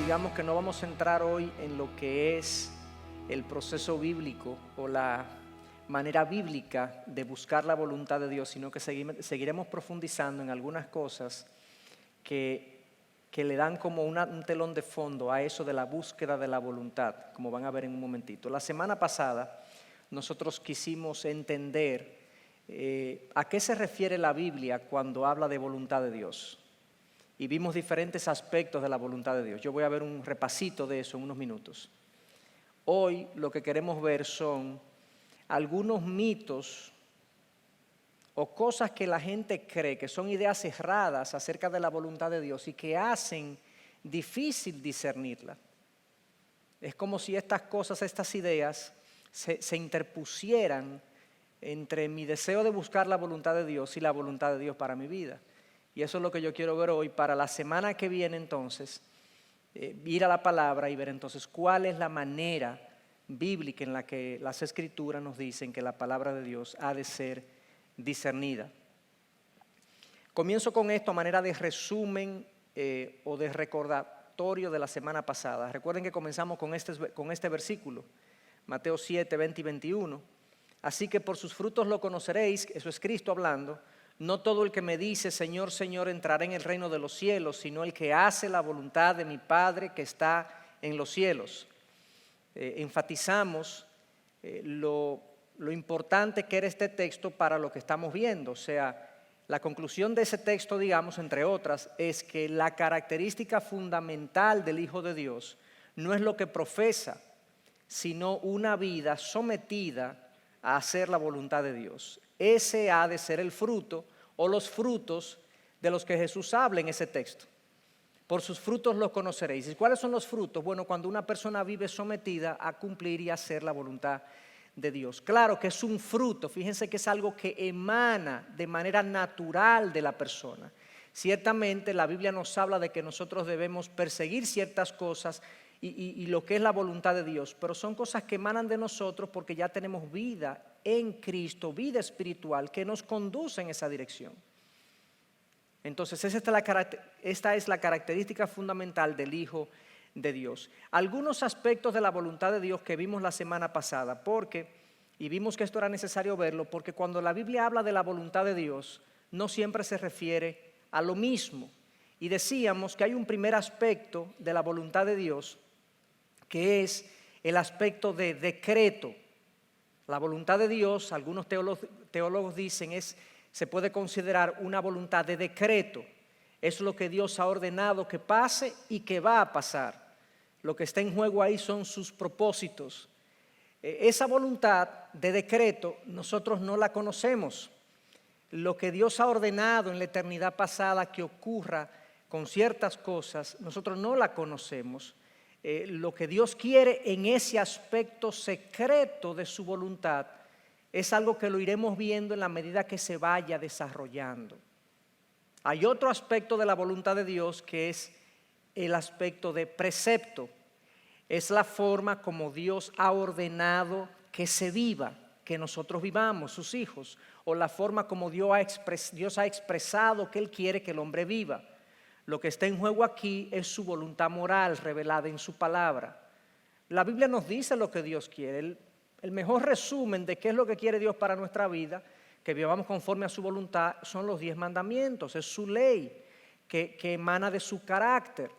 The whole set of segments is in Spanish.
digamos que no vamos a entrar hoy en lo que es el proceso bíblico o la manera bíblica de buscar la voluntad de Dios, sino que seguiremos profundizando en algunas cosas que le dan como un telón de fondo a eso de la búsqueda de la voluntad, como van a ver en un momentito. La semana pasada nosotros quisimos entender a qué se refiere la Biblia cuando habla de voluntad de Dios. Y vimos diferentes aspectos de la voluntad de Dios. Yo voy a ver un repasito de eso en unos minutos. Hoy lo que queremos ver son algunos mitos o cosas que la gente cree que son ideas erradas acerca de la voluntad de Dios y que hacen difícil discernirla. Es como si estas cosas, estas ideas se interpusieran entre mi deseo de buscar la voluntad de Dios y la voluntad de Dios para mi vida. Y eso es lo que yo quiero ver hoy para la semana que viene entonces, ir a la palabra y ver entonces cuál es la manera bíblica en la que las Escrituras nos dicen que la palabra de Dios ha de ser discernida. Comienzo con esto a manera de resumen o de recordatorio de la semana pasada. Recuerden que comenzamos con este versículo, Mateo 7, 20 y 21. Así que por sus frutos lo conoceréis, eso es Cristo hablando. No todo el que me dice, Señor, Señor, entrará en el reino de los cielos, sino el que hace la voluntad de mi Padre que está en los cielos. Enfatizamos lo importante que era este texto para lo que estamos viendo. O sea, la conclusión de ese texto, digamos, entre otras, es que la característica fundamental del Hijo de Dios no es lo que profesa, sino una vida sometida a hacer la voluntad de Dios. Ese ha de ser el fruto o los frutos de los que Jesús habla en ese texto. Por sus frutos los conoceréis. ¿Y cuáles son los frutos? Bueno, cuando una persona vive sometida a cumplir y hacer la voluntad de Dios. Claro que es un fruto, fíjense que es algo que emana de manera natural de la persona. Ciertamente la Biblia nos habla de que nosotros debemos perseguir ciertas cosas y lo que es la voluntad de Dios, pero son cosas que emanan de nosotros porque ya tenemos vida en Cristo, vida espiritual que nos conduce en esa dirección. Entonces esta es la característica fundamental del Hijo de Dios. Algunos aspectos de la voluntad de Dios que vimos la semana pasada, y vimos que esto era necesario verlo, porque cuando la Biblia habla de la voluntad de Dios, no siempre se refiere a lo mismo. Y decíamos que hay un primer aspecto de la voluntad de Dios, que es el aspecto de decreto. La voluntad de Dios, algunos teólogos dicen, se puede considerar una voluntad de decreto. Es lo que Dios ha ordenado que pase y que va a pasar. Lo que está en juego ahí son sus propósitos. Esa voluntad de decreto nosotros no la conocemos. Lo que Dios ha ordenado en la eternidad pasada que ocurra con ciertas cosas, nosotros no la conocemos. Lo que Dios quiere en ese aspecto secreto de su voluntad es algo que lo iremos viendo en la medida que se vaya desarrollando. Hay otro aspecto de la voluntad de Dios que es el aspecto de precepto. Es la forma como Dios ha ordenado que se viva, que nosotros vivamos, sus hijos, o la forma como Dios ha expresado que Él quiere que el hombre viva. Lo que está en juego aquí es su voluntad moral revelada en su palabra. La Biblia nos dice lo que Dios quiere. El mejor resumen de qué es lo que quiere Dios para nuestra vida, que vivamos conforme a su voluntad, son los 10 mandamientos, es su ley que emana de su carácter.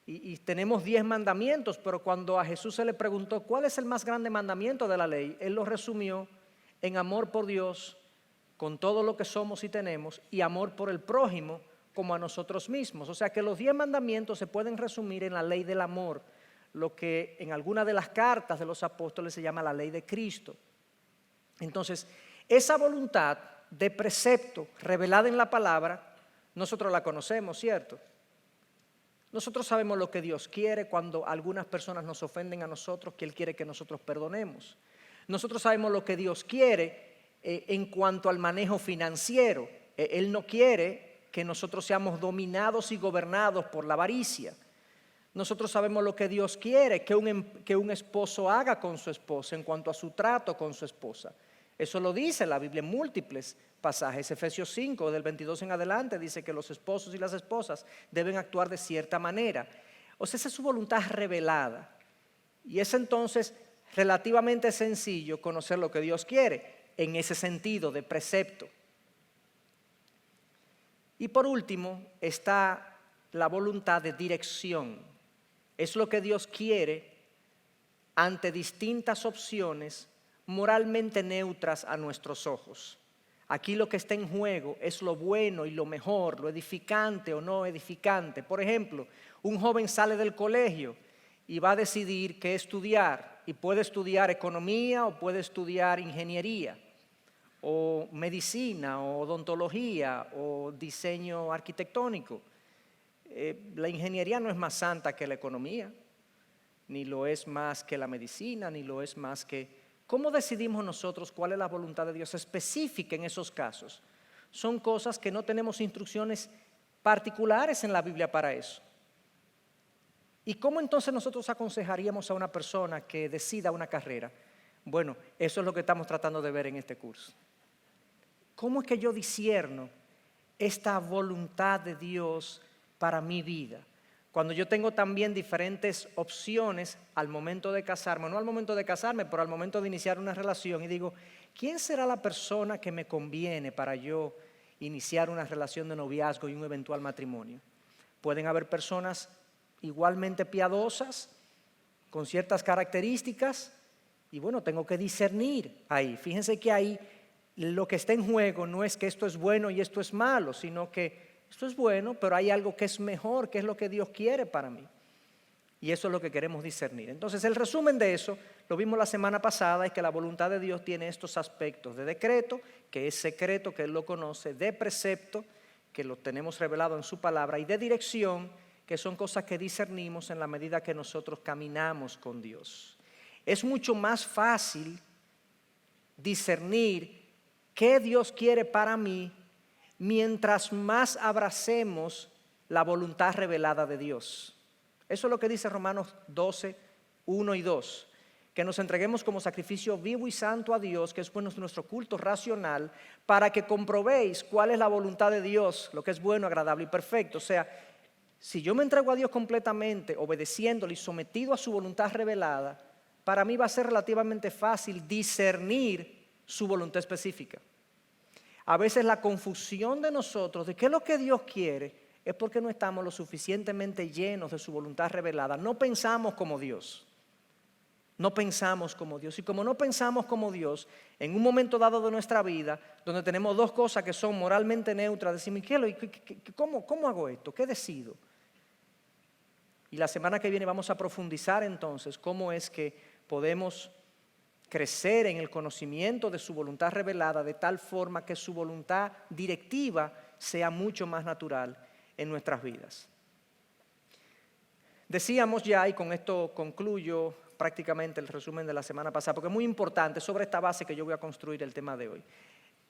Y tenemos 10 mandamientos, pero cuando a Jesús se le preguntó cuál es el más grande mandamiento de la ley, Él lo resumió en amor por Dios con todo lo que somos y tenemos y amor por el prójimo como a nosotros mismos. O sea que los 10 mandamientos se pueden resumir en la ley del amor, lo que en alguna de las cartas de los apóstoles se llama la ley de Cristo. Entonces, esa voluntad de precepto revelada en la palabra, nosotros la conocemos, ¿cierto? Nosotros sabemos lo que Dios quiere cuando algunas personas nos ofenden a nosotros, que Él quiere que nosotros perdonemos. Nosotros sabemos lo que Dios quiere en cuanto al manejo financiero. Él no quiere que nosotros seamos dominados y gobernados por la avaricia. Nosotros sabemos lo que Dios quiere que un esposo haga con su esposa en cuanto a su trato con su esposa. Eso lo dice la Biblia en múltiples pasajes. Efesios 5, del 22 en adelante, dice que los esposos y las esposas deben actuar de cierta manera. O sea, esa es su voluntad revelada. Y es entonces relativamente sencillo conocer lo que Dios quiere en ese sentido de precepto. Y por último está la voluntad de dirección. Es lo que Dios quiere ante distintas opciones moralmente neutras a nuestros ojos. Aquí lo que está en juego es lo bueno y lo mejor, lo edificante o no edificante. Por ejemplo, un joven sale del colegio y va a decidir qué estudiar, y puede estudiar economía o puede estudiar ingeniería, o medicina, o odontología, o diseño arquitectónico. La ingeniería no es más santa que la economía, ni lo es más que la medicina, ni lo es más que... ¿Cómo decidimos nosotros cuál es la voluntad de Dios específica en esos casos? Son cosas que no tenemos instrucciones particulares en la Biblia para eso. ¿Y cómo entonces nosotros aconsejaríamos a una persona que decida una carrera? Bueno, eso es lo que estamos tratando de ver en este curso. ¿Cómo es que yo discierno esta voluntad de Dios para mi vida? Cuando yo tengo también diferentes opciones al momento de casarme, no al momento de casarme, pero al momento de iniciar una relación, y digo, ¿quién será la persona que me conviene para yo iniciar una relación de noviazgo y un eventual matrimonio? Pueden haber personas igualmente piadosas, con ciertas características, y bueno, tengo que discernir ahí. Fíjense que ahí lo que está en juego no es que esto es bueno y esto es malo, sino que esto es bueno, pero hay algo que es mejor, que es lo que Dios quiere para mí. Y eso es lo que queremos discernir. Entonces, el resumen de eso, lo vimos la semana pasada, es que la voluntad de Dios tiene estos aspectos de decreto, que es secreto, que Él lo conoce, de precepto, que lo tenemos revelado en su palabra, y de dirección, que son cosas que discernimos en la medida que nosotros caminamos con Dios. Es mucho más fácil discernir qué Dios quiere para mí mientras más abracemos la voluntad revelada de Dios. Eso es lo que dice Romanos 12, 1 y 2. Que nos entreguemos como sacrificio vivo y santo a Dios, que es bueno nuestro culto racional, para que comprobéis cuál es la voluntad de Dios, lo que es bueno, agradable y perfecto. O sea, si yo me entrego a Dios completamente, obedeciéndole y sometido a su voluntad revelada, para mí va a ser relativamente fácil discernir su voluntad específica. A veces la confusión de nosotros de qué es lo que Dios quiere es porque no estamos lo suficientemente llenos de su voluntad revelada. No pensamos como Dios. No pensamos como Dios. Y como no pensamos como Dios, en un momento dado de nuestra vida, donde tenemos dos cosas que son moralmente neutras, decimos, ¿cómo hago esto? ¿Qué decido? Y la semana que viene vamos a profundizar entonces cómo es que podemos crecer en el conocimiento de su voluntad revelada de tal forma que su voluntad directiva sea mucho más natural en nuestras vidas. Decíamos ya, y con esto concluyo prácticamente el resumen de la semana pasada, porque es muy importante sobre esta base que yo voy a construir el tema de hoy.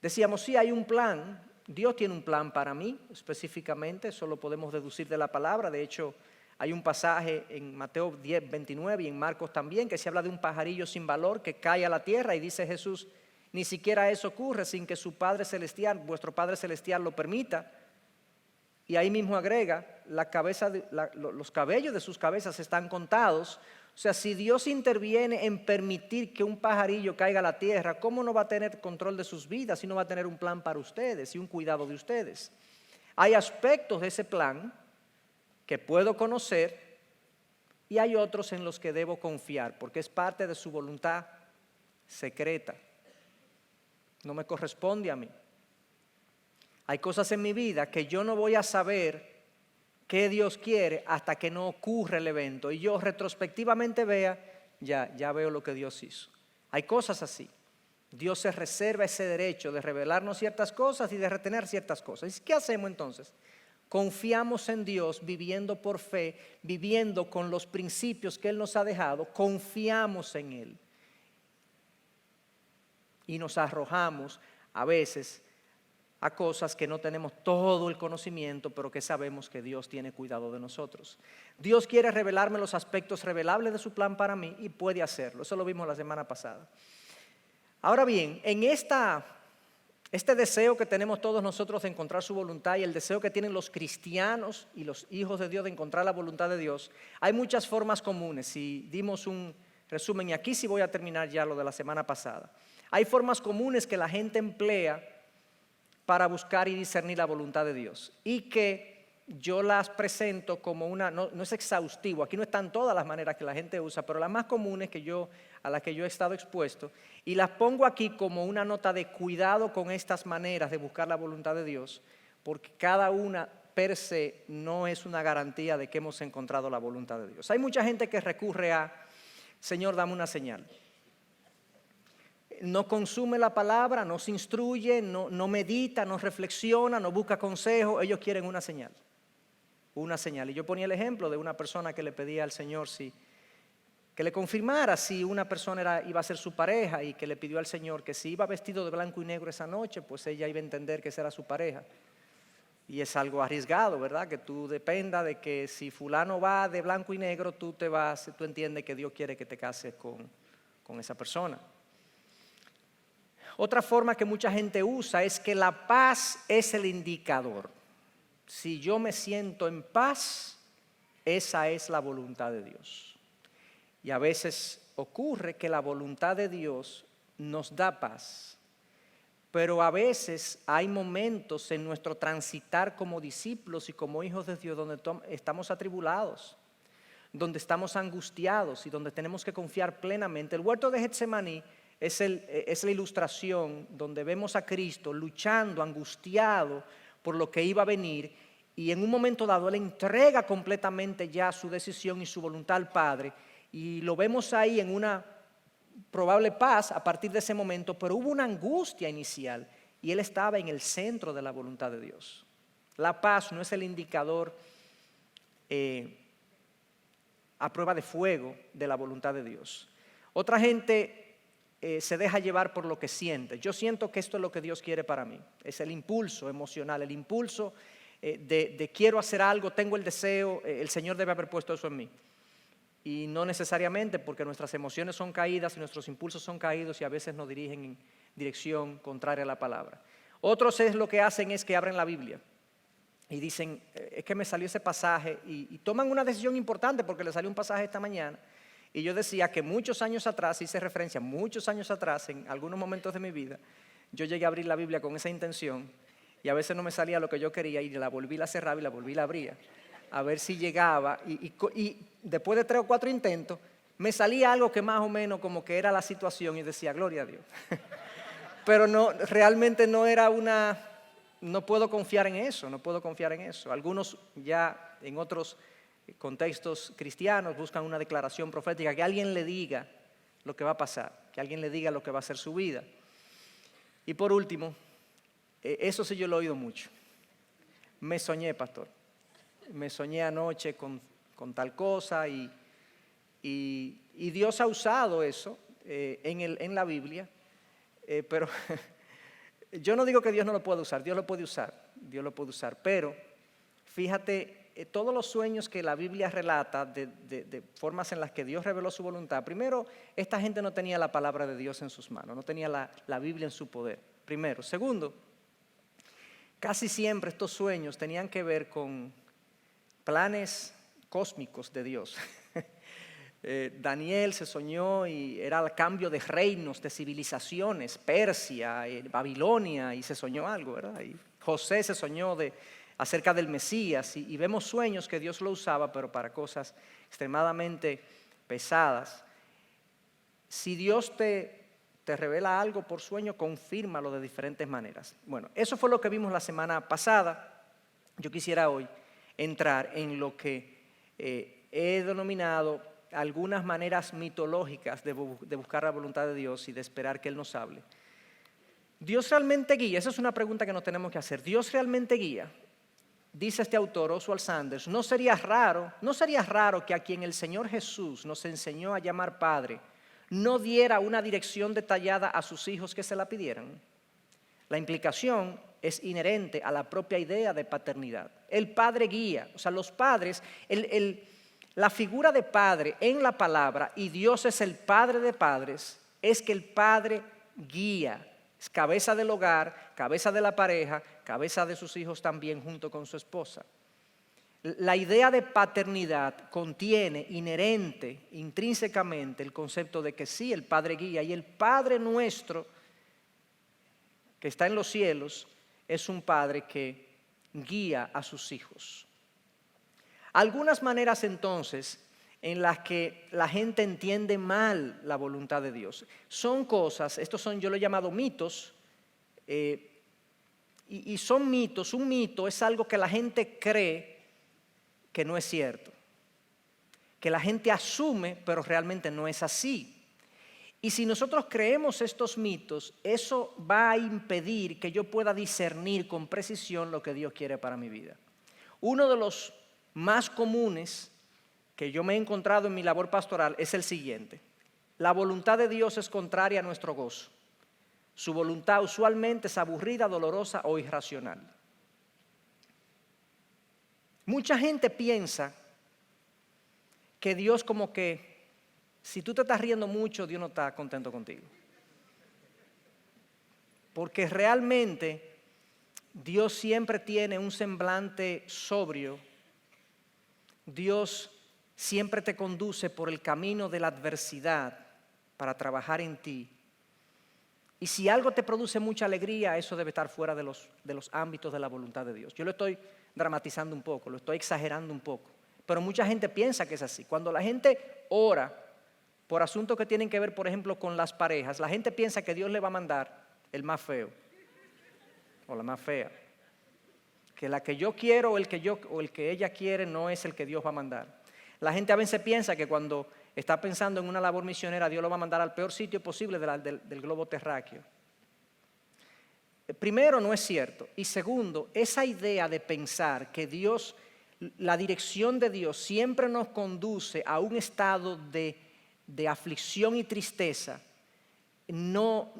Decíamos, sí, hay un plan, Dios tiene un plan para mí específicamente, eso lo podemos deducir de la palabra. De hecho, hay un pasaje en Mateo 10, 29 y en Marcos también que se habla de un pajarillo sin valor que cae a la tierra, y dice Jesús, ni siquiera eso ocurre sin que su Padre Celestial, vuestro Padre Celestial lo permita. Y ahí mismo agrega, los cabellos de sus cabezas están contados. O sea, si Dios interviene en permitir que un pajarillo caiga a la tierra, ¿cómo no va a tener control de sus vidas y no va a tener un plan para ustedes y un cuidado de ustedes? Hay aspectos de ese plan que puedo conocer y hay otros en los que debo confiar, porque es parte de su voluntad secreta. No me corresponde a mí. Hay cosas en mi vida que yo no voy a saber qué Dios quiere hasta que no ocurre el evento y yo retrospectivamente vea, ya veo lo que Dios hizo. Hay cosas así. Dios se reserva ese derecho de revelarnos ciertas cosas y de retener ciertas cosas. ¿Y qué hacemos entonces? Confiamos en Dios viviendo por fe, viviendo con los principios que Él nos ha dejado, confiamos en Él. Y nos arrojamos a veces a cosas que no tenemos todo el conocimiento, pero que sabemos que Dios tiene cuidado de nosotros. Dios quiere revelarme los aspectos revelables de su plan para mí y puede hacerlo. Eso lo vimos la semana pasada. Ahora bien, en esta Este deseo que tenemos todos nosotros de encontrar su voluntad y el deseo que tienen los cristianos y los hijos de Dios de encontrar la voluntad de Dios, hay muchas formas comunes. Si dimos un resumen, y aquí sí voy a terminar ya lo de la semana pasada. Hay formas comunes que la gente emplea para buscar y discernir la voluntad de Dios y que yo las presento como una, no es exhaustivo, aquí no están todas las maneras que la gente usa, pero las más comunes a las que yo he estado expuesto, y las pongo aquí como una nota de cuidado con estas maneras de buscar la voluntad de Dios, porque cada una per se no es una garantía de que hemos encontrado la voluntad de Dios. Hay mucha gente que recurre a, Señor, dame una señal. No consume la palabra, no se instruye, no medita, no reflexiona, no busca consejo, ellos quieren una señal. Una señal. Y yo ponía el ejemplo de una persona que le pedía al Señor que le confirmara si una persona iba a ser su pareja, y que le pidió al Señor que si iba vestido de blanco y negro esa noche, pues ella iba a entender que esa era su pareja. Y es algo arriesgado, ¿verdad? Que tú dependa de que si fulano va de blanco y negro, tú entiendes que Dios quiere que te cases con esa persona. Otra forma que mucha gente usa es que la paz es el indicador. Si yo me siento en paz, esa es la voluntad de Dios. Y a veces ocurre que la voluntad de Dios nos da paz, pero a veces hay momentos en nuestro transitar como discípulos y como hijos de Dios donde estamos atribulados, donde estamos angustiados y donde tenemos que confiar plenamente. El huerto de Getsemaní es la ilustración donde vemos a Cristo luchando, angustiado por lo que iba a venir, y en un momento dado Él entrega completamente ya su decisión y su voluntad al Padre, y lo vemos ahí en una probable paz a partir de ese momento, pero hubo una angustia inicial y Él estaba en el centro de la voluntad de Dios. La paz no es el indicador a prueba de fuego de la voluntad de Dios. Otra gente se deja llevar por lo que siente. Yo siento que esto es lo que Dios quiere para mí. Es el impulso emocional, el impulso de quiero hacer algo, tengo el deseo, el Señor debe haber puesto eso en mí. Y no necesariamente, porque nuestras emociones son caídas y nuestros impulsos son caídos y a veces nos dirigen en dirección contraria a la palabra. Otros lo que hacen es que abren la Biblia y dicen, es que me salió ese pasaje, y toman una decisión importante porque le salió un pasaje esta mañana. Y yo decía que muchos años atrás, hice referencia, muchos años atrás, en algunos momentos de mi vida, yo llegué a abrir la Biblia con esa intención y a veces no me salía lo que yo quería y la volví, la cerraba y la volví, la abría, a ver si llegaba, y después de 3 o 4 intentos me salía algo que más o menos como que era la situación y decía, gloria a Dios. Pero no, realmente no puedo confiar en eso, no puedo confiar en eso. Algunos ya en otros contextos cristianos buscan una declaración profética, que alguien le diga lo que va a pasar, que alguien le diga lo que va a ser su vida. Y por último, eso sí yo lo he oído mucho. Me soñé, pastor. Me soñé anoche con tal cosa y Dios ha usado eso en la Biblia, pero yo no digo que Dios no lo pueda usar, Dios lo puede usar, pero fíjate, todos los sueños que la Biblia relata de formas en las que Dios reveló su voluntad, primero, esta gente no tenía la palabra de Dios en sus manos, no tenía la Biblia en su poder, primero. Segundo, casi siempre estos sueños tenían que ver con planes cósmicos de Dios. Daniel se soñó y era el cambio de reinos, de civilizaciones, Persia, Babilonia, y se soñó algo, ¿verdad? Y José se soñó acerca del Mesías, y vemos sueños que Dios lo usaba, pero para cosas extremadamente pesadas. Si Dios te revela algo por sueño, confírmalo de diferentes maneras. Bueno, eso fue lo que vimos la semana pasada. Yo quisiera hoy entrar en lo que he denominado algunas maneras mitológicas de buscar la voluntad de Dios y de esperar que Él nos hable. ¿Dios realmente guía? Esa es una pregunta que nos tenemos que hacer. ¿Dios realmente guía? Dice este autor, Oswald Sanders, no sería raro que a quien el Señor Jesús nos enseñó a llamar Padre no diera una dirección detallada a sus hijos que se la pidieran. La implicación es inherente a la propia idea de paternidad. El Padre guía, o sea, los padres, la figura de Padre en la palabra, y Dios es el Padre de padres, es que el Padre guía Es cabeza del hogar, cabeza de la pareja, cabeza de sus hijos también junto con su esposa. La idea de paternidad contiene inherente, intrínsecamente, el concepto de que sí, el Padre guía, y el Padre nuestro, que está en los cielos, es un Padre que guía a sus hijos. Algunas maneras entonces en las que la gente entiende mal la voluntad de Dios son cosas, estos son, yo lo he llamado mitos, y son mitos. Un mito es algo que la gente cree que no es cierto, que la gente asume, pero realmente no es así. Y si nosotros creemos estos mitos, eso va a impedir que yo pueda discernir con precisión lo que Dios quiere para mi vida. Uno de los más comunes que yo me he encontrado en mi labor pastoral es el siguiente: la voluntad de Dios es contraria a nuestro gozo. Su voluntad usualmente es aburrida, dolorosa o irracional. Mucha gente piensa que Dios como que, si tú te estás riendo mucho, Dios no está contento contigo. Porque realmente Dios siempre tiene un semblante sobrio. Dios siempre te conduce por el camino de la adversidad para trabajar en ti. Y si algo te produce mucha alegría, eso debe estar fuera de los ámbitos de la voluntad de Dios. Yo lo estoy dramatizando un poco, lo estoy exagerando un poco. Pero mucha gente piensa que es así. Cuando la gente ora por asuntos que tienen que ver, por ejemplo, con las parejas, la gente piensa que Dios le va a mandar el más feo o la más fea. Que la que yo quiero o el que ella quiere no es el que Dios va a mandar. La gente a veces piensa que cuando está pensando en una labor misionera, Dios lo va a mandar al peor sitio posible del globo terráqueo. Primero, no es cierto. Y segundo, esa idea de pensar que Dios, la dirección de Dios siempre nos conduce a un estado de aflicción y tristeza, no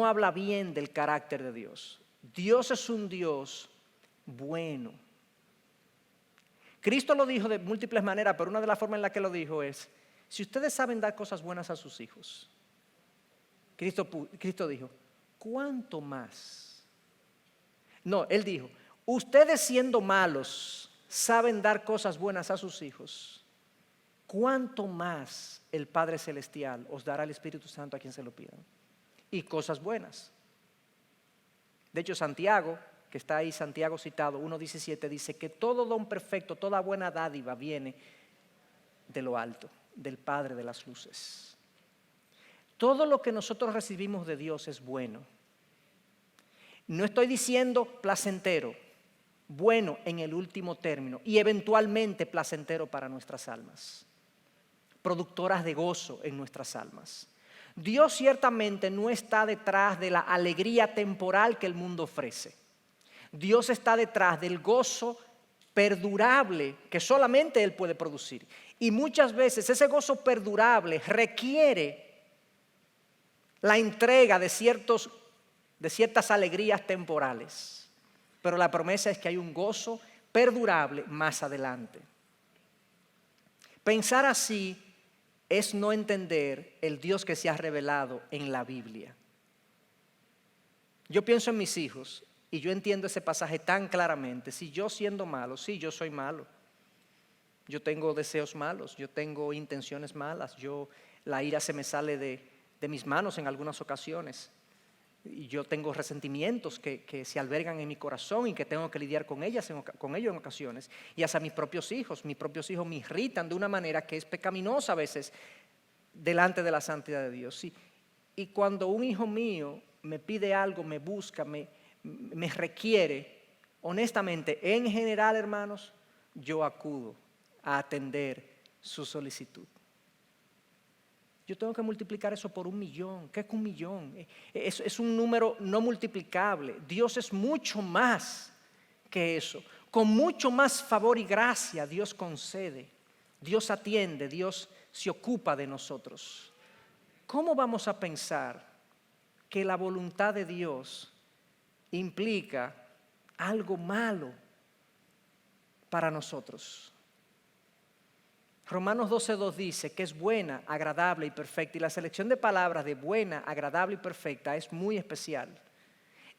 habla bien del carácter de Dios. Dios es un Dios bueno. Cristo lo dijo de múltiples maneras, pero una de las formas en las que lo dijo es: si ustedes saben dar cosas buenas a sus hijos, Cristo dijo, ¿cuánto más? No, Él dijo, ustedes siendo malos saben dar cosas buenas a sus hijos, ¿cuánto más el Padre Celestial os dará el Espíritu Santo a quien se lo pidan? Y cosas buenas. De hecho, Santiago, que está ahí, Santiago citado, 1:17, dice que todo don perfecto, toda buena dádiva viene de lo alto, del Padre de las luces. Todo lo que nosotros recibimos de Dios es bueno. No estoy diciendo placentero, bueno en el último término y eventualmente placentero para nuestras almas, productoras de gozo en nuestras almas. Dios ciertamente no está detrás de la alegría temporal que el mundo ofrece. Dios está detrás del gozo perdurable que solamente Él puede producir. Y muchas veces ese gozo perdurable requiere la entrega de ciertas alegrías temporales. Pero la promesa es que hay un gozo perdurable más adelante. Pensar así es no entender el Dios que se ha revelado en la Biblia. Yo pienso en mis hijos y yo entiendo ese pasaje tan claramente. Si yo siendo malo, sí, yo soy malo. Yo tengo deseos malos, yo tengo intenciones malas, la ira se me sale de mis manos en algunas ocasiones. Y yo tengo resentimientos que se albergan en mi corazón y que tengo que lidiar con ellos en ocasiones. Y hasta mis propios hijos me irritan de una manera que es pecaminosa a veces delante de la santidad de Dios. Y cuando un hijo mío me pide algo, me busca, me requiere, honestamente, en general, hermanos, yo acudo a atender su solicitud. Yo tengo que multiplicar eso por 1,000,000. ¿Qué es 1,000,000? Es un número no multiplicable. Dios es mucho más que eso. Con mucho más favor y gracia Dios concede. Dios atiende, Dios se ocupa de nosotros. ¿Cómo vamos a pensar que la voluntad de Dios implica algo malo para nosotros? Romanos 12:2 dice que es buena, agradable y perfecta. Y la selección de palabras de buena, agradable y perfecta es muy especial.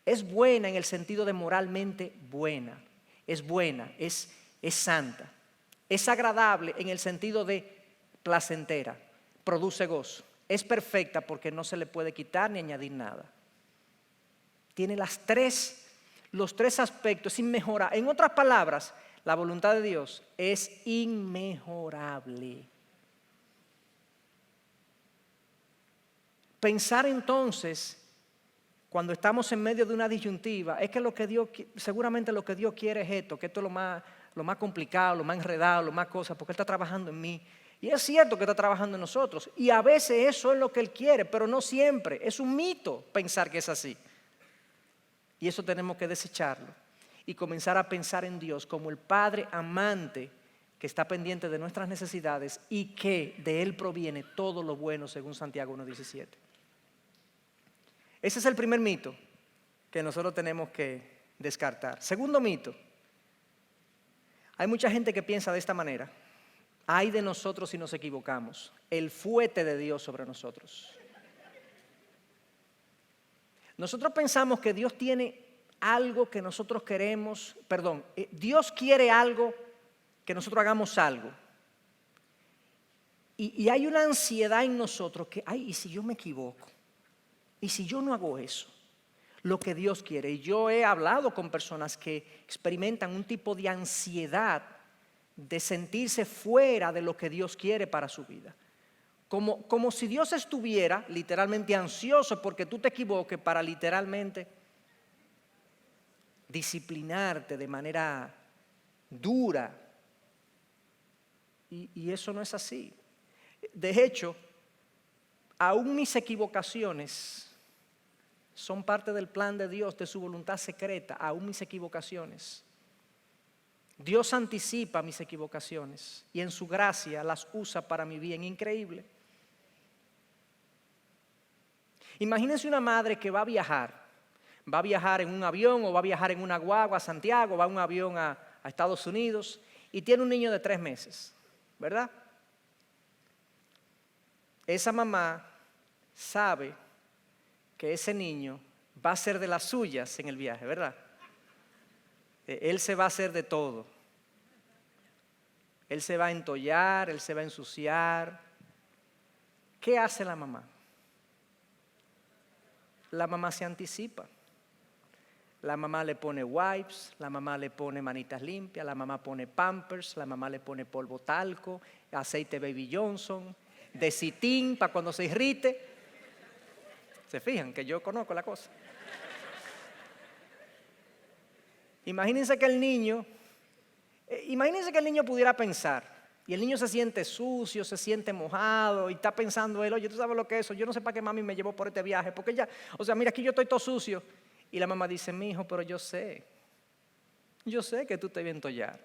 Es buena en el sentido de moralmente buena. Es buena, es santa. Es agradable en el sentido de placentera, produce gozo. Es perfecta porque no se le puede quitar ni añadir nada. Tiene los tres aspectos, es inmejorable. En otras palabras, la voluntad de Dios es inmejorable. Pensar entonces, cuando estamos en medio de una disyuntiva, es que seguramente lo que Dios quiere es esto, que esto es lo más complicado, lo más enredado, lo más cosas, porque Él está trabajando en mí. Y es cierto que está trabajando en nosotros. Y a veces eso es lo que Él quiere, pero no siempre. Es un mito pensar que es así. Y eso tenemos que desecharlo y comenzar a pensar en Dios como el Padre amante que está pendiente de nuestras necesidades y que de Él proviene todo lo bueno, según Santiago 1:17. Ese es el primer mito que nosotros tenemos que descartar. Segundo mito. Hay mucha gente que piensa de esta manera. Ay de nosotros si nos equivocamos. El fuete de Dios sobre nosotros. Nosotros pensamos que Dios tiene algo que nosotros queremos, Dios quiere algo, que nosotros hagamos algo. Y hay una ansiedad en nosotros que, ¿y si yo me equivoco? ¿Y si yo no hago eso? Lo que Dios quiere. Y yo he hablado con personas que experimentan un tipo de ansiedad de sentirse fuera de lo que Dios quiere para su vida. Como si Dios estuviera literalmente ansioso porque tú te equivoques para literalmente disciplinarte de manera dura. Y eso no es así. De hecho, aún mis equivocaciones son parte del plan de Dios, de su voluntad secreta, aún mis equivocaciones. Dios anticipa mis equivocaciones y en su gracia las usa para mi bien. Increíble. Imagínense una madre que va a viajar en un avión o va a viajar en una guagua a Santiago, va en un avión a Estados Unidos y tiene un niño de 3 meses, ¿verdad? Esa mamá sabe que ese niño va a ser de las suyas en el viaje, ¿verdad? Él se va a hacer de todo. Él se va a entollar, él se va a ensuciar. ¿Qué hace la mamá? La mamá se anticipa. La mamá le pone wipes, la mamá le pone manitas limpias, la mamá pone pampers, la mamá le pone polvo talco, aceite Baby Johnson, Desitin para cuando se irrite. Se fijan que yo conozco la cosa. Imagínense que el niño pudiera pensar, y el niño se siente sucio, se siente mojado, y está pensando él, oye, ¿tú sabes lo que es eso? Yo no sé para qué mami me llevó por este viaje, porque ella, mira, aquí yo estoy todo sucio. Y la mamá dice, mi hijo, pero yo sé que tú te vas a entollar.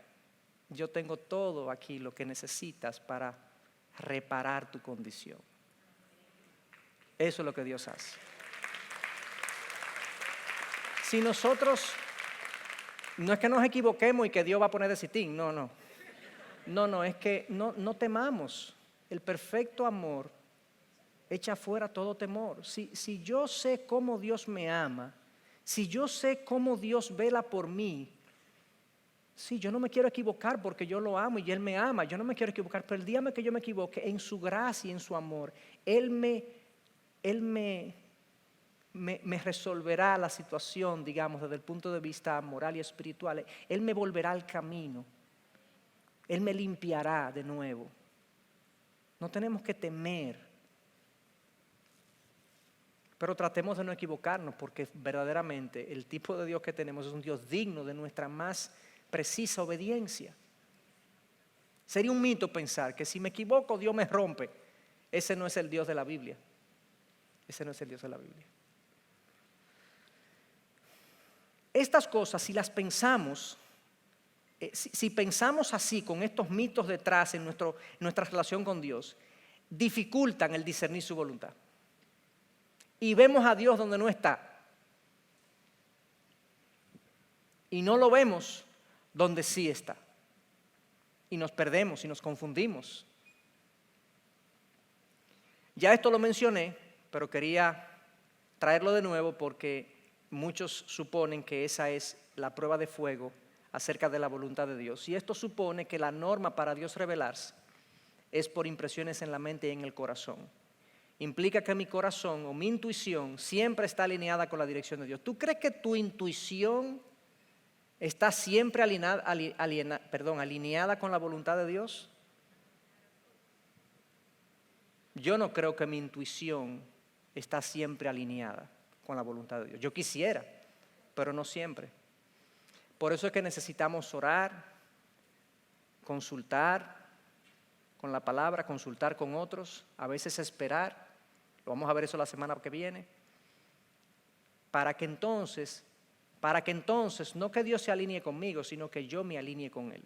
Yo tengo todo aquí lo que necesitas para reparar tu condición. Eso es lo que Dios hace. Si nosotros, no es que nos equivoquemos y que Dios va a poner Desitin, no, es que no temamos. El perfecto amor echa fuera todo temor. Si yo sé cómo Dios me ama, si yo sé cómo Dios vela por mí, sí, yo no me quiero equivocar porque yo lo amo y Él me ama. Yo no me quiero equivocar, pero el día que yo me equivoque, en su gracia y en su amor, Él me resolverá la situación, digamos, desde el punto de vista moral y espiritual. Él me volverá al camino. Él me limpiará de nuevo. No tenemos que temer. Pero tratemos de no equivocarnos porque verdaderamente el tipo de Dios que tenemos es un Dios digno de nuestra más precisa obediencia. Sería un mito pensar que si me equivoco Dios me rompe. Ese no es el Dios de la Biblia. Ese no es el Dios de la Biblia. Estas cosas, si las pensamos, si pensamos así, con estos mitos detrás en nuestra relación con Dios, dificultan el discernir su voluntad. Y vemos a Dios donde no está. Y no lo vemos donde sí está. Y nos perdemos y nos confundimos. Ya esto lo mencioné, pero quería traerlo de nuevo porque muchos suponen que esa es la prueba de fuego acerca de la voluntad de Dios. Y esto supone que la norma para Dios revelarse es por impresiones en la mente y en el corazón. Implica que mi corazón o mi intuición siempre está alineada con la dirección de Dios. ¿Tú crees que tu intuición está siempre alineada con la voluntad de Dios? Yo no creo que mi intuición está siempre alineada con la voluntad de Dios. Yo quisiera, pero no siempre. Por eso es que necesitamos orar, consultar con la palabra, consultar con otros, a veces esperar. Vamos a ver eso la semana que viene. Para que entonces, no que Dios se alinee conmigo, sino que yo me alinee con Él.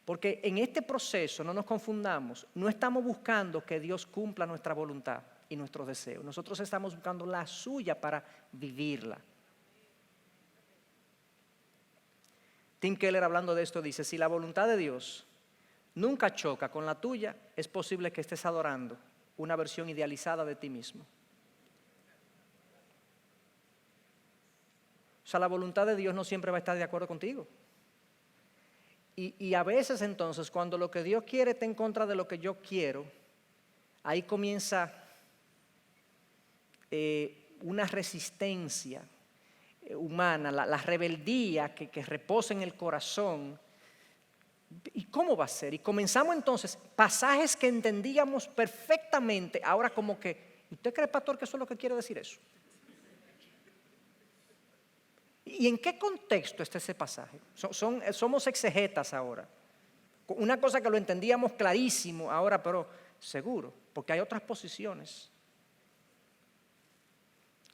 Porque en este proceso, no nos confundamos, no estamos buscando que Dios cumpla nuestra voluntad y nuestros deseos. Nosotros estamos buscando la suya para vivirla. Tim Keller, hablando de esto, dice, si la voluntad de Dios nunca choca con la tuya, es posible que estés adorando una versión idealizada de ti mismo. O sea, la voluntad de Dios no siempre va a estar de acuerdo contigo. Y a veces entonces, cuando lo que Dios quiere está en contra de lo que yo quiero, ahí comienza una resistencia humana, la rebeldía que reposa en el corazón. ¿Y cómo va a ser? Y comenzamos entonces, pasajes que entendíamos perfectamente, ahora como que, ¿usted cree, pastor, que eso es lo que quiere decir eso? ¿Y en qué contexto está ese pasaje? Somos exegetas ahora. Una cosa que lo entendíamos clarísimo ahora, pero seguro, porque hay otras posiciones.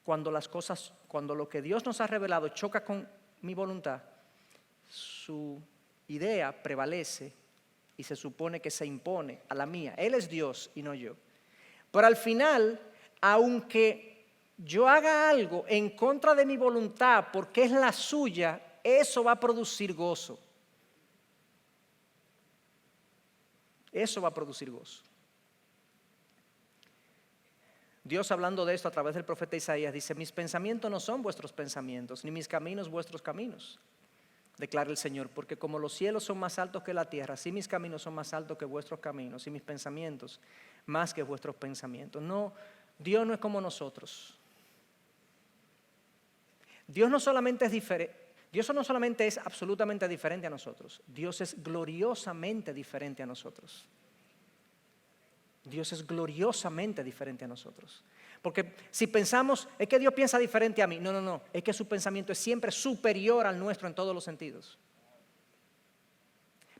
Cuando lo que Dios nos ha revelado choca con mi voluntad, su idea prevalece y se supone que se impone a la mía. Él es Dios y no yo. Pero al final, aunque yo haga algo en contra de mi voluntad porque es la suya, eso va a producir gozo. Eso va a producir gozo. Dios, hablando de esto a través del profeta Isaías, dice, mis pensamientos no son vuestros pensamientos, ni mis caminos vuestros caminos, declara el Señor, porque como los cielos son más altos que la tierra, así mis caminos son más altos que vuestros caminos, y mis pensamientos más que vuestros pensamientos. No, Dios no es como nosotros. Dios no solamente es absolutamente diferente a nosotros, Dios es gloriosamente diferente a nosotros. Dios es gloriosamente diferente a nosotros. Porque si pensamos, es que Dios piensa diferente a mí. No, es que su pensamiento es siempre superior al nuestro en todos los sentidos.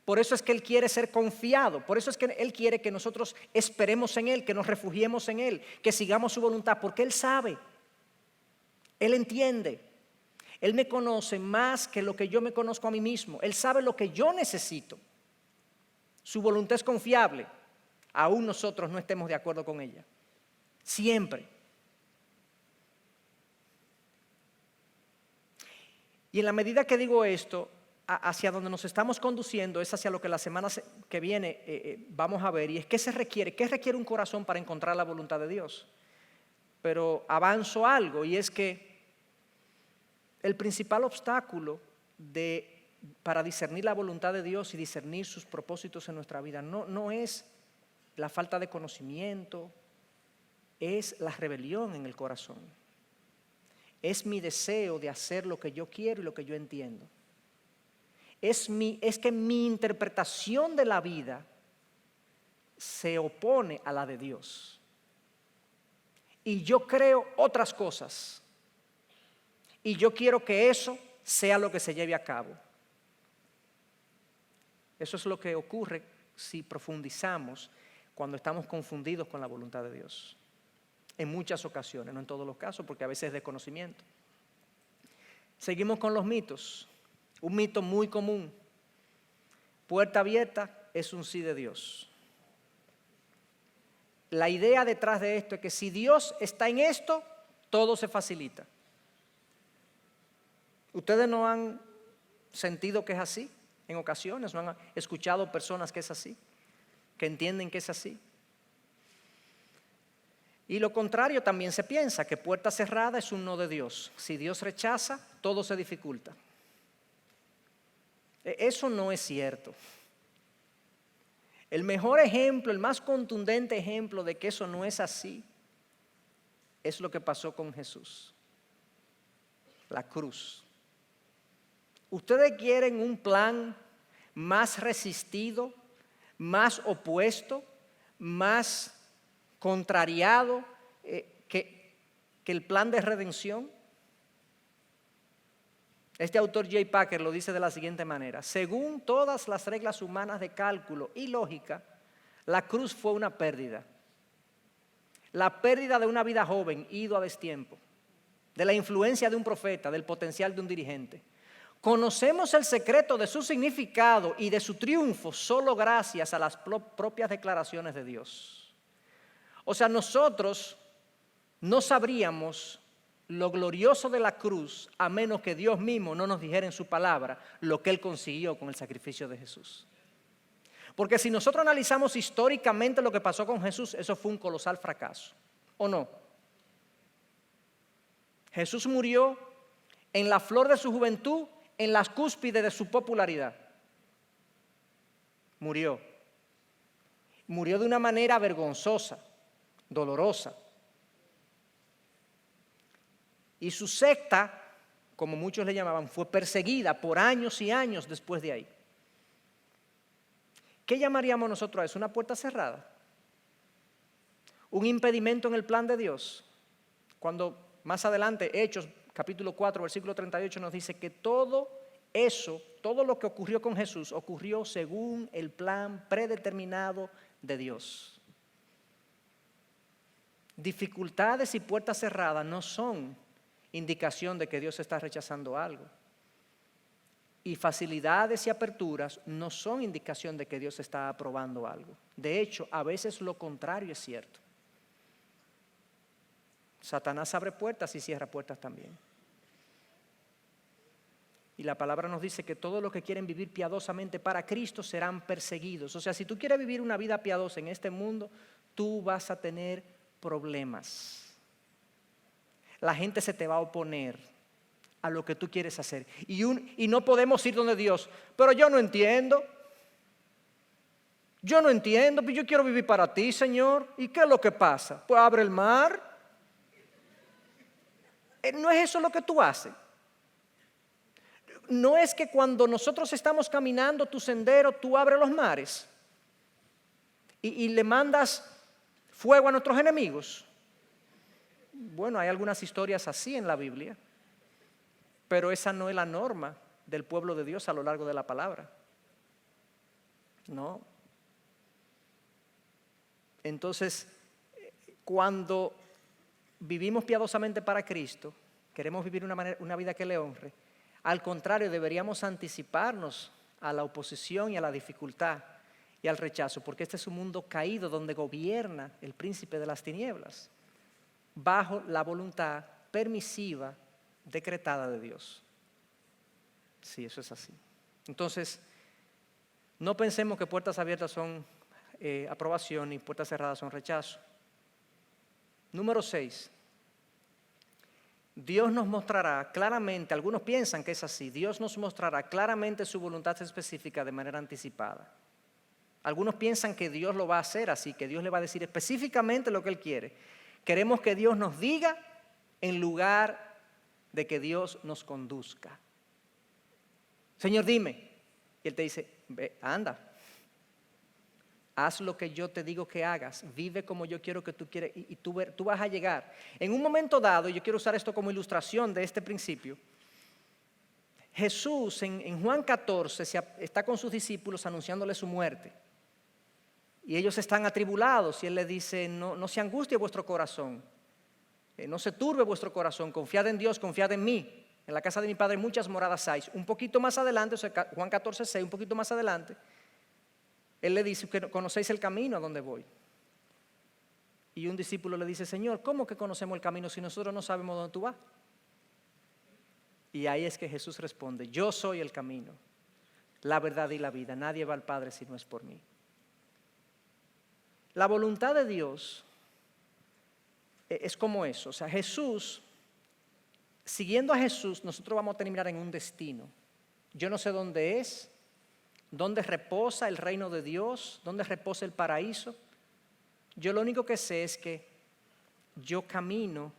Por eso es que Él quiere ser confiado, por eso es que Él quiere que nosotros esperemos en Él, que nos refugiemos en Él, que sigamos su voluntad, porque Él sabe, Él entiende. Él me conoce más que lo que yo me conozco a mí mismo. Él sabe lo que yo necesito. Su voluntad es confiable. Aún nosotros no estemos de acuerdo con ella. Siempre. Y en la medida que digo esto, hacia donde nos estamos conduciendo es hacia lo que la semana que viene vamos a ver. Y es qué se requiere, qué requiere un corazón para encontrar la voluntad de Dios. Pero avanzo algo, y es que el principal obstáculo para discernir la voluntad de Dios y discernir sus propósitos en nuestra vida no es la falta de conocimiento, es la rebelión en el corazón. Es mi deseo de hacer lo que yo quiero y lo que yo entiendo. Es que mi interpretación de la vida se opone a la de Dios. Y yo creo otras cosas. Y yo quiero que eso sea lo que se lleve a cabo. Eso es lo que ocurre si profundizamos cuando estamos confundidos con la voluntad de Dios. En muchas ocasiones, no en todos los casos, porque a veces es desconocimiento. Seguimos con los mitos. Un mito muy común. Puerta abierta es un sí de Dios. La idea detrás de esto es que si Dios está en esto, todo se facilita. ¿Ustedes no han sentido que es así en ocasiones? ¿No han escuchado personas que es así? ¿Que entienden que es así? Y lo contrario también se piensa, que puerta cerrada es un no de Dios. Si Dios rechaza, todo se dificulta. Eso no es cierto. El mejor ejemplo, el más contundente ejemplo de que eso no es así, es lo que pasó con Jesús. La cruz. ¿Ustedes quieren un plan más resistido, más opuesto, más contrariado que el plan de redención? Este autor J. Packer lo dice de la siguiente manera: según todas las reglas humanas de cálculo y lógica, la cruz fue una pérdida. La pérdida de una vida joven, ido a destiempo, de la influencia de un profeta, del potencial de un dirigente. Conocemos el secreto de su significado y de su triunfo solo gracias a las propias declaraciones de Dios. O sea, nosotros no sabríamos lo glorioso de la cruz a menos que Dios mismo no nos dijera en su palabra lo que Él consiguió con el sacrificio de Jesús. Porque si nosotros analizamos históricamente lo que pasó con Jesús, eso fue un colosal fracaso, ¿o no? Jesús murió en la flor de su juventud, en las cúspides de su popularidad. Murió de una manera vergonzosa, dolorosa. Y su secta, como muchos le llamaban, fue perseguida por años y años después de ahí. ¿Qué llamaríamos nosotros a eso? ¿Una puerta cerrada? ¿Un impedimento en el plan de Dios? Cuando más adelante, Hechos capítulo 4, versículo 38 nos dice que todo eso, todo lo que ocurrió con Jesús, ocurrió según el plan predeterminado de Dios. Dificultades y puertas cerradas no son indicación de que Dios está rechazando algo. Y facilidades y aperturas no son indicación de que Dios está aprobando algo. De hecho, a veces lo contrario es cierto. Satanás abre puertas y cierra puertas también. Y la palabra nos dice que todos los que quieren vivir piadosamente para Cristo serán perseguidos. O sea, si tú quieres vivir una vida piadosa en este mundo, tú vas a tener problemas. La gente se te va a oponer a lo que tú quieres hacer. Y no podemos ir donde Dios. Pero yo no entiendo. Yo quiero vivir para ti, Señor. ¿Y qué es lo que pasa? Pues abre el mar. ¿No es eso lo que tú haces? ¿No es que cuando nosotros estamos caminando tu sendero, tú abres los mares y le mandas fuego a nuestros enemigos? Bueno, hay algunas historias así en la Biblia, pero esa no es la norma del pueblo de Dios a lo largo de la palabra. No. Entonces, cuando vivimos piadosamente para Cristo, queremos vivir una vida que le honre, al contrario, deberíamos anticiparnos a la oposición y a la dificultad y al rechazo, porque este es un mundo caído donde gobierna el príncipe de las tinieblas, bajo la voluntad permisiva decretada de Dios. Sí, eso es así. Entonces, no pensemos que puertas abiertas son aprobación y puertas cerradas son rechazo. Número 6. Dios nos mostrará claramente, algunos piensan que es así, Dios nos mostrará claramente su voluntad específica de manera anticipada. Algunos piensan que Dios lo va a hacer así, que Dios le va a decir específicamente lo que Él quiere. Queremos que Dios nos diga en lugar de que Dios nos conduzca. Señor, dime. Y Él te dice, ve, anda. Haz lo que yo te digo que hagas, vive como yo quiero que tú quieras y tú vas a llegar. En un momento dado, y yo quiero usar esto como ilustración de este principio, Jesús en Juan 14 está con sus discípulos anunciándole su muerte. Y ellos están atribulados y Él les dice, no se angustie vuestro corazón, no se turbe vuestro corazón, confiad en Dios, confiad en mí. En la casa de mi Padre muchas moradas hay. Un poquito más adelante, o sea, Juan 14, 6, un poquito más adelante, Él le dice que conocéis el camino a donde voy. Y un discípulo le dice, Señor, ¿cómo que conocemos el camino si nosotros no sabemos dónde tú vas? Y ahí es que Jesús responde, yo soy el camino, la verdad y la vida. Nadie va al Padre si no es por mí. La voluntad de Dios es como eso. O sea, siguiendo a Jesús, nosotros vamos a terminar en un destino. Yo no sé dónde es, dónde reposa el reino de Dios, dónde reposa el paraíso. Yo lo único que sé es que yo camino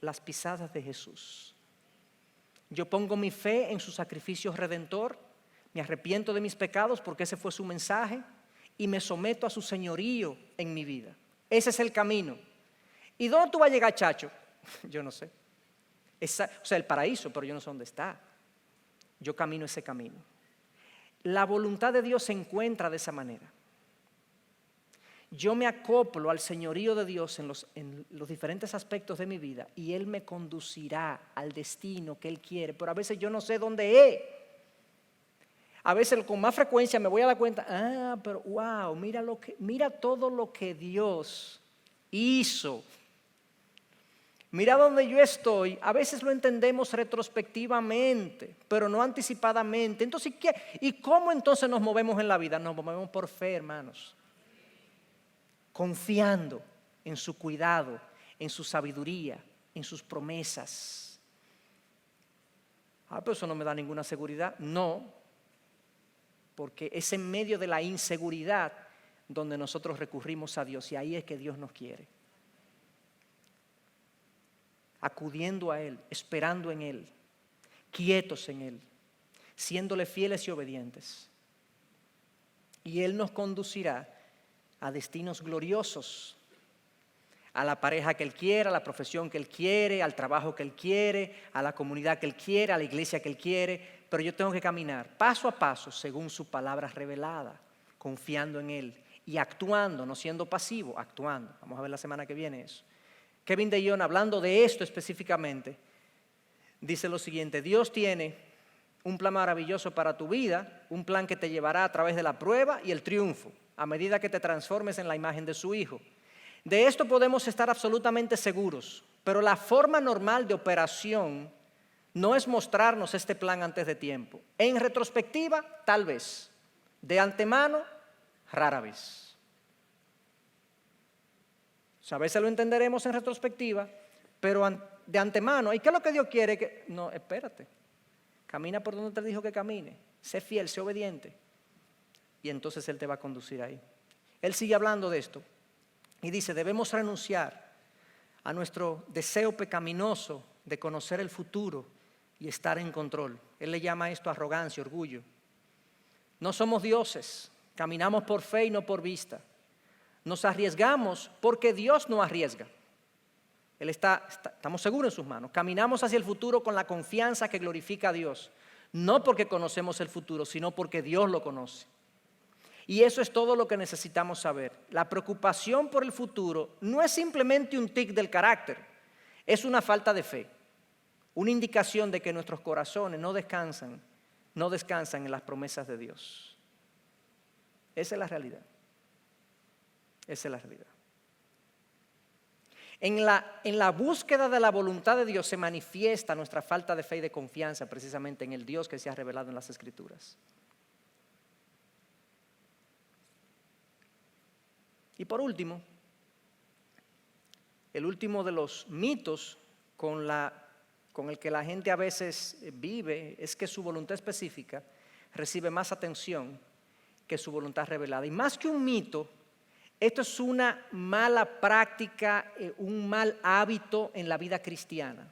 las pisadas de Jesús. Yo pongo mi fe en su sacrificio redentor, me arrepiento de mis pecados porque ese fue su mensaje y me someto a su señorío en mi vida. Ese es el camino. ¿Y dónde tú vas a llegar, Chacho? Yo no sé. O sea, el paraíso, pero yo no sé dónde está. Yo camino ese camino. La voluntad de Dios se encuentra de esa manera. Yo me acoplo al señorío de Dios en los diferentes aspectos de mi vida y Él me conducirá al destino que Él quiere, pero a veces yo no sé dónde es. A veces con más frecuencia me voy a dar cuenta, pero wow, mira todo lo que Dios hizo. Mira dónde yo estoy. A veces lo entendemos retrospectivamente, pero no anticipadamente. Entonces, ¿y cómo entonces nos movemos en la vida? Nos movemos por fe, hermanos. Confiando en su cuidado, en su sabiduría, en sus promesas. Pero eso no me da ninguna seguridad. No, porque es en medio de la inseguridad donde nosotros recurrimos a Dios y ahí es que Dios nos quiere. Acudiendo a Él, esperando en Él, quietos en Él, siéndole fieles y obedientes. Y Él nos conducirá a destinos gloriosos, a la pareja que Él quiere, a la profesión que Él quiere, al trabajo que Él quiere, a la comunidad que Él quiere, a la iglesia que Él quiere, pero yo tengo que caminar paso a paso según su palabra revelada, confiando en Él y actuando, no siendo pasivo, actuando. Vamos a ver la semana que viene eso. Kevin DeYoung, hablando de esto específicamente, dice lo siguiente: Dios tiene un plan maravilloso para tu vida, un plan que te llevará a través de la prueba y el triunfo, a medida que te transformes en la imagen de su Hijo. De esto podemos estar absolutamente seguros, pero la forma normal de operación no es mostrarnos este plan antes de tiempo. En retrospectiva, tal vez. De antemano, rara vez. O sea, a veces lo entenderemos en retrospectiva, pero de antemano, ¿y qué es lo que Dios quiere? No, espérate. Camina por donde te dijo que camine. Sé fiel, sé obediente. Y entonces Él te va a conducir ahí. Él sigue hablando de esto y dice, debemos renunciar a nuestro deseo pecaminoso de conocer el futuro y estar en control. Él le llama esto arrogancia, orgullo. No somos dioses, caminamos por fe y no por vista. Nos arriesgamos porque Dios no arriesga. Estamos seguros en sus manos. Caminamos hacia el futuro con la confianza que glorifica a Dios. No porque conocemos el futuro, sino porque Dios lo conoce. Y eso es todo lo que necesitamos saber. La preocupación por el futuro no es simplemente un tic del carácter. Es una falta de fe. Una indicación de que nuestros corazones no descansan en las promesas de Dios. Esa es la realidad. Esa es la realidad. En la búsqueda de la voluntad de Dios se manifiesta nuestra falta de fe y de confianza precisamente en el Dios que se ha revelado en las Escrituras. Y por último, el último de los mitos con el que la gente a veces vive es que su voluntad específica recibe más atención que su voluntad revelada. Y más que un mito, esto es una mala práctica, un mal hábito en la vida cristiana.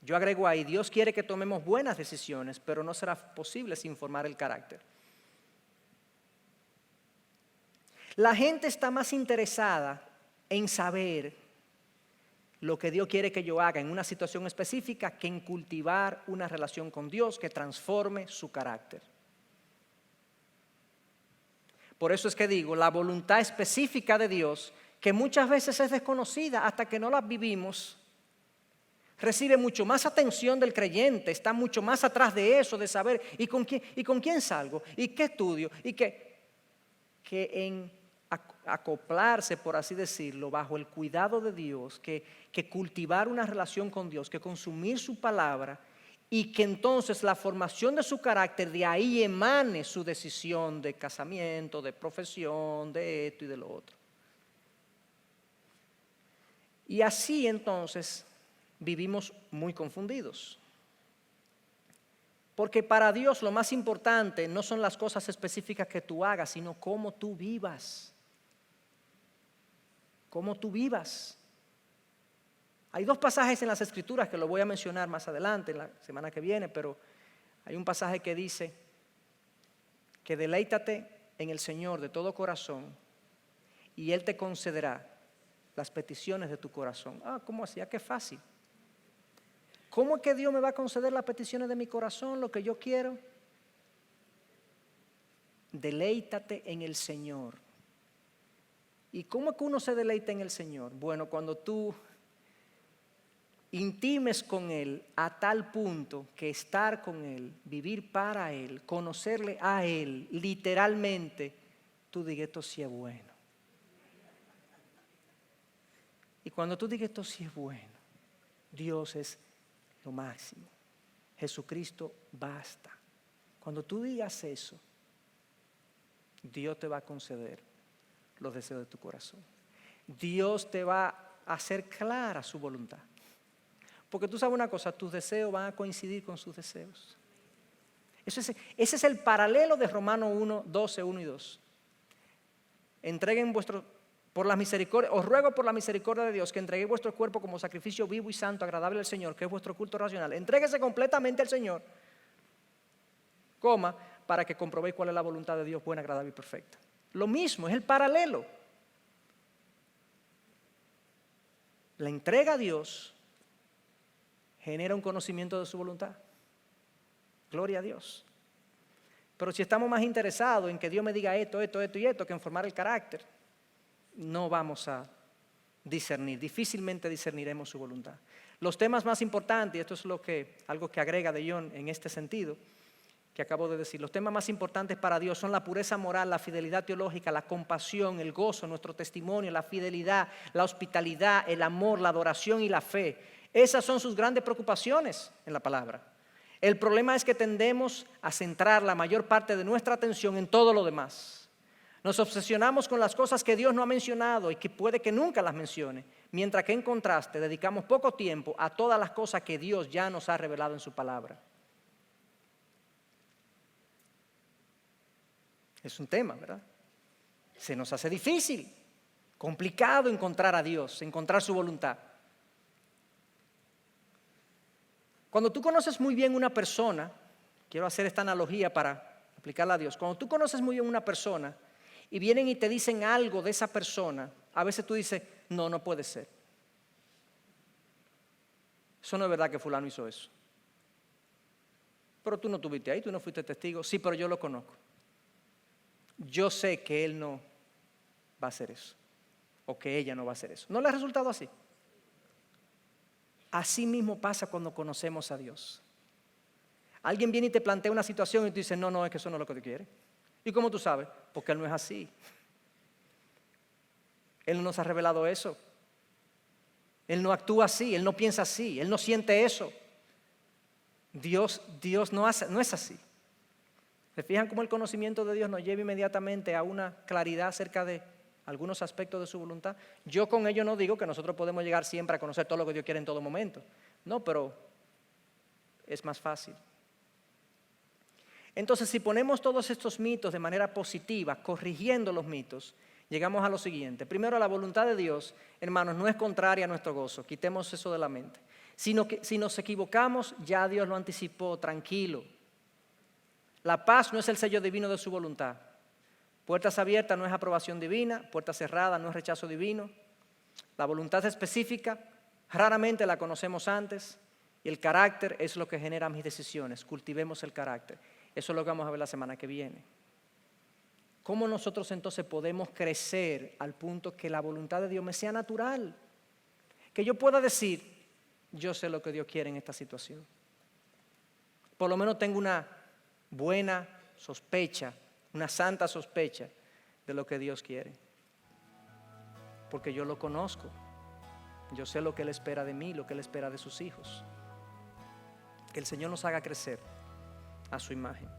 Yo agrego ahí, Dios quiere que tomemos buenas decisiones, pero no será posible sin formar el carácter. La gente está más interesada en saber lo que Dios quiere que yo haga en una situación específica que en cultivar una relación con Dios que transforme su carácter. Por eso es que digo, la voluntad específica de Dios, que muchas veces es desconocida hasta que no la vivimos, recibe mucho más atención del creyente, está mucho más atrás de eso, de saber ¿y con quién salgo? ¿Y qué estudio? Que en acoplarse, por así decirlo, bajo el cuidado de Dios, que cultivar una relación con Dios, que consumir su palabra y que entonces la formación de su carácter de ahí emane su decisión de casamiento, de profesión, de esto y de lo otro. Y así entonces vivimos muy confundidos. Porque para Dios lo más importante no son las cosas específicas que tú hagas, sino cómo tú vivas. Cómo tú vivas. Hay dos pasajes en las Escrituras que lo voy a mencionar más adelante, la semana que viene, pero hay un pasaje que dice que deleítate en el Señor de todo corazón y Él te concederá las peticiones de tu corazón. ¿Cómo así? Qué fácil. ¿Cómo es que Dios me va a conceder las peticiones de mi corazón, lo que yo quiero? Deleítate en el Señor. ¿Y cómo es que uno se deleita en el Señor? Bueno, cuando tú intimes con Él a tal punto que estar con Él, vivir para Él, conocerle a Él, literalmente, tú digas, esto sí es bueno. Y cuando tú digas, esto sí es bueno, Dios es lo máximo. Jesucristo basta. Cuando tú digas eso, Dios te va a conceder los deseos de tu corazón. Dios te va a hacer clara su voluntad. Porque tú sabes una cosa, tus deseos van a coincidir con sus deseos. Ese es el paralelo de Romanos 1, 12, 1 y 2. Entreguen por la misericordia, os ruego por la misericordia de Dios que entreguéis vuestro cuerpo como sacrificio vivo y santo, agradable al Señor, que es vuestro culto racional. Entréguese completamente al Señor, para que comprobéis cuál es la voluntad de Dios, buena, agradable y perfecta. Lo mismo, es el paralelo. La entrega a Dios genera un conocimiento de su voluntad. Gloria a Dios. Pero si estamos más interesados en que Dios me diga esto, esto, esto y esto, que en formar el carácter, no vamos a discernir, difícilmente discerniremos su voluntad. Los temas más importantes, y esto es algo que agrega de John en este sentido, que acabo de decir, los temas más importantes para Dios son la pureza moral, la fidelidad teológica, la compasión, el gozo, nuestro testimonio, la fidelidad, la hospitalidad, el amor, la adoración y la fe. Esas son sus grandes preocupaciones en la palabra. El problema es que tendemos a centrar la mayor parte de nuestra atención en todo lo demás. Nos obsesionamos con las cosas que Dios no ha mencionado y que puede que nunca las mencione, mientras que en contraste dedicamos poco tiempo a todas las cosas que Dios ya nos ha revelado en su palabra. Es un tema, ¿verdad? Se nos hace difícil, complicado encontrar a Dios, encontrar su voluntad. Cuando tú conoces muy bien una persona, quiero hacer esta analogía para aplicarla a Dios. Cuando tú conoces muy bien una persona y vienen y te dicen algo de esa persona, a veces tú dices, no puede ser. Eso no es verdad que fulano hizo eso. Pero tú no estuviste ahí, tú no fuiste testigo. Sí, pero yo lo conozco. Yo sé que él no va a hacer eso, o que ella no va a hacer eso. ¿No le ha resultado así? Así mismo pasa cuando conocemos a Dios. Alguien viene y te plantea una situación y tú dices, no, es que eso no es lo que tú quieres. ¿Y cómo tú sabes? Porque Él no es así. Él no nos ha revelado eso. Él no actúa así, Él no piensa así, Él no siente eso. Dios no es así. ¿Se fijan cómo el conocimiento de Dios nos lleva inmediatamente a una claridad acerca de algunos aspectos de su voluntad? Yo con ello no digo que nosotros podemos llegar siempre a conocer todo lo que Dios quiere en todo momento. No, pero es más fácil. Entonces, si ponemos todos estos mitos de manera positiva, corrigiendo los mitos, llegamos a lo siguiente. Primero, la voluntad de Dios, hermanos, no es contraria a nuestro gozo. Quitemos eso de la mente. Sino que si nos equivocamos, ya Dios lo anticipó, tranquilo. La paz no es el sello divino de su voluntad. Puertas abiertas no es aprobación divina, puertas cerradas no es rechazo divino. La voluntad específica, raramente la conocemos antes, y el carácter es lo que genera mis decisiones. Cultivemos el carácter. Eso es lo que vamos a ver la semana que viene. ¿Cómo nosotros entonces podemos crecer al punto que la voluntad de Dios me sea natural? Que yo pueda decir, yo sé lo que Dios quiere en esta situación. Por lo menos tengo una buena sospecha, una santa sospecha de lo que Dios quiere. Porque yo lo conozco. Yo sé lo que Él espera de mí, lo que Él espera de sus hijos. Que el Señor nos haga crecer a su imagen.